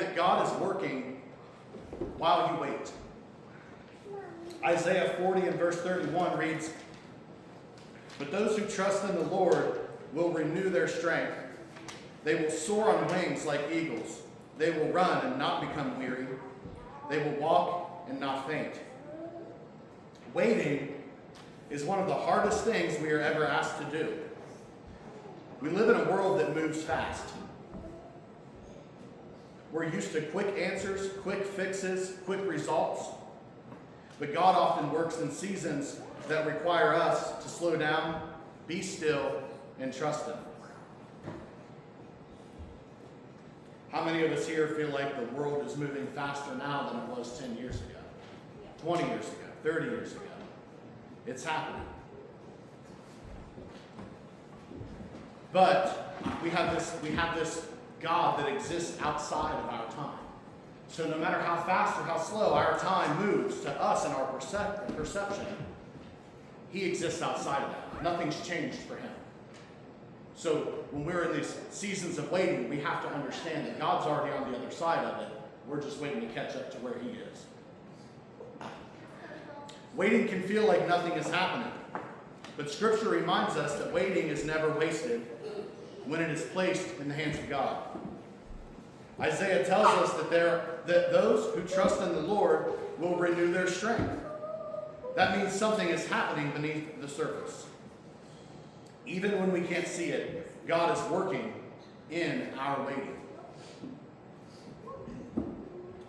that God is working while you wait. Isaiah 40 and verse 31 reads, "But those who trust in the Lord will renew their strength. They will soar on wings like eagles. They will run and not become weary. They will walk and not faint." Waiting is one of the hardest things we are ever asked to do. We live in a world that moves fast. We're used to quick answers, quick fixes, quick results. But God often works in seasons that require us to slow down, be still, and trust Him. How many of us here feel like the world is moving faster now than it was 10 years ago, 20 years ago, 30 years ago? It's happening. But we have this God that exists outside of our time. So no matter how fast or how slow our time moves to us and our perception, He exists outside of that. Nothing's changed for Him. So when we're in these seasons of waiting, we have to understand that God's already on the other side of it. We're just waiting to catch up to where He is. Waiting can feel like nothing is happening. But Scripture reminds us that waiting is never wasted when it is placed in the hands of God. Isaiah tells us that those who trust in the Lord will renew their strength. That means something is happening beneath the surface. Even when we can't see it, God is working in our waiting.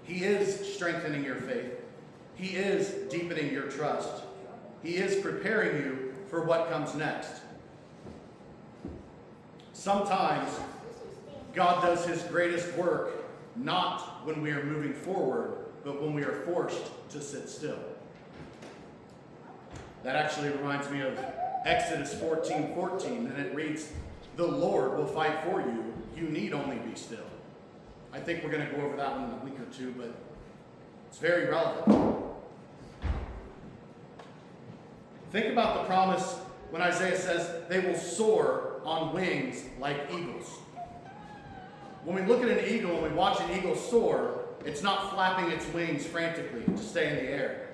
He is strengthening your faith. He is deepening your trust. He is preparing you for what comes next. Sometimes God does His greatest work not when we are moving forward, but when we are forced to sit still. That actually reminds me of Exodus 14:14, and it reads, "The Lord will fight for you. You need only be still." I think we're going to go over that one in a week or two, but it's very relevant. Think about the promise when Isaiah says they will soar on wings like eagles. When we look at an eagle and we watch an eagle soar, it's not flapping its wings frantically to stay in the air.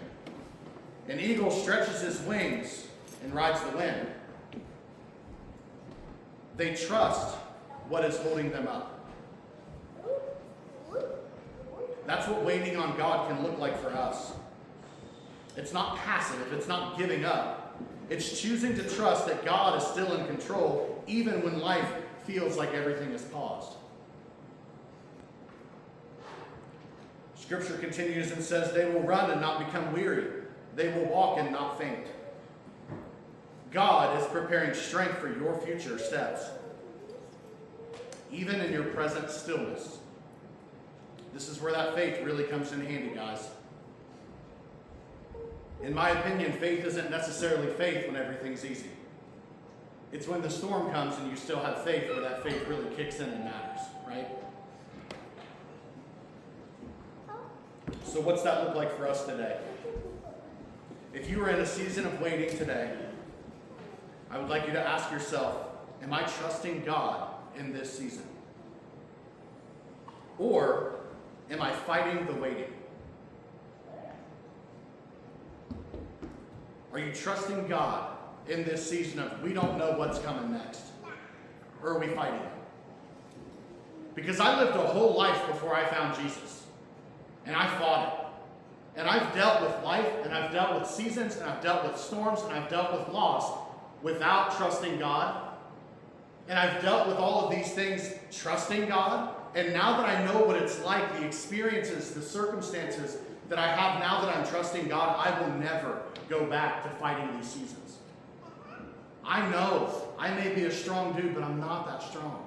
An eagle stretches his wings and rides the wind. They trust what is holding them up. That's what waiting on God can look like for us. It's not passive, it's not giving up. It's choosing to trust that God is still in control, even when life feels like everything is paused. Scripture continues and says, "They will run and not become weary. They will walk and not faint." God is preparing strength for your future steps, even in your present stillness. This is where that faith really comes in handy, guys. In my opinion, faith isn't necessarily faith when everything's easy. It's when the storm comes and you still have faith where that faith really kicks in and matters, right? So what's that look like for us today? If you are in a season of waiting today, I would like you to ask yourself, am I trusting God in this season? Or am I fighting the waiting? Are you trusting God in this season of we don't know what's coming next? Or are we fighting it? Because I lived a whole life before I found Jesus. And I fought it. And I've dealt with life, and I've dealt with seasons, and I've dealt with storms, and I've dealt with loss without trusting God. And I've dealt with all of these things trusting God. And now that I know what it's like, the experiences, the circumstances that I have now that I'm trusting God, I will never go back to fighting these seasons. I know I may be a strong dude, but I'm not that strong.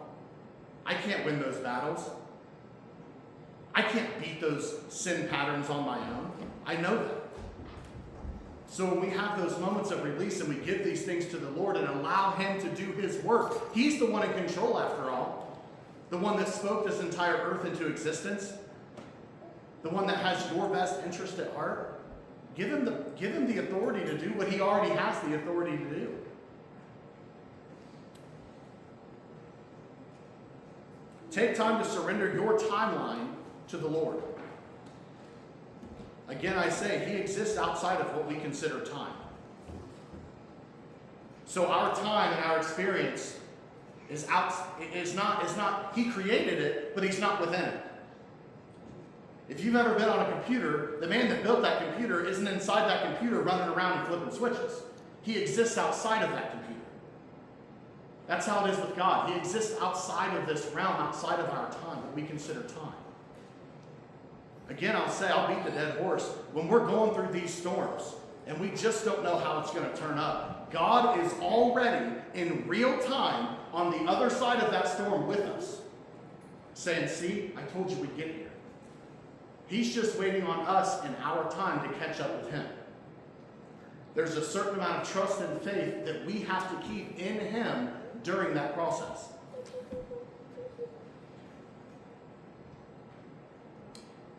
I can't win those battles. I can't beat those sin patterns on my own. I know that. So when we have those moments of release and we give these things to the Lord and allow Him to do His work, He's the one in control after all. The one that spoke this entire earth into existence. The one that has your best interest at heart. Give him the authority to do what He already has the authority to do. Take time to surrender your timeline to the Lord. Again, I say, he exists outside of what we consider time. So our time and our experience is not, he created it, but he's not within it. If you've ever been on a computer, the man that built that computer isn't inside that computer running around and flipping switches. He exists outside of that computer. That's how it is with God. He exists outside of this realm, outside of our time, what we consider time. Again, I'll beat the dead horse. When we're going through these storms and we just don't know how it's going to turn up, God is already in real time on the other side of that storm with us, saying, see, I told you we'd get here. He's just waiting on us in our time to catch up with him. There's a certain amount of trust and faith that we have to keep in him during that process.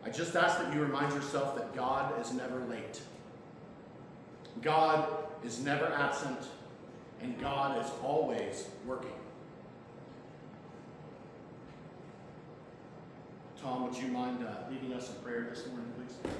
I just ask that you remind yourself that God is never late. God is never absent, and God is always working. Tom, would you mind leading us in prayer this morning, please?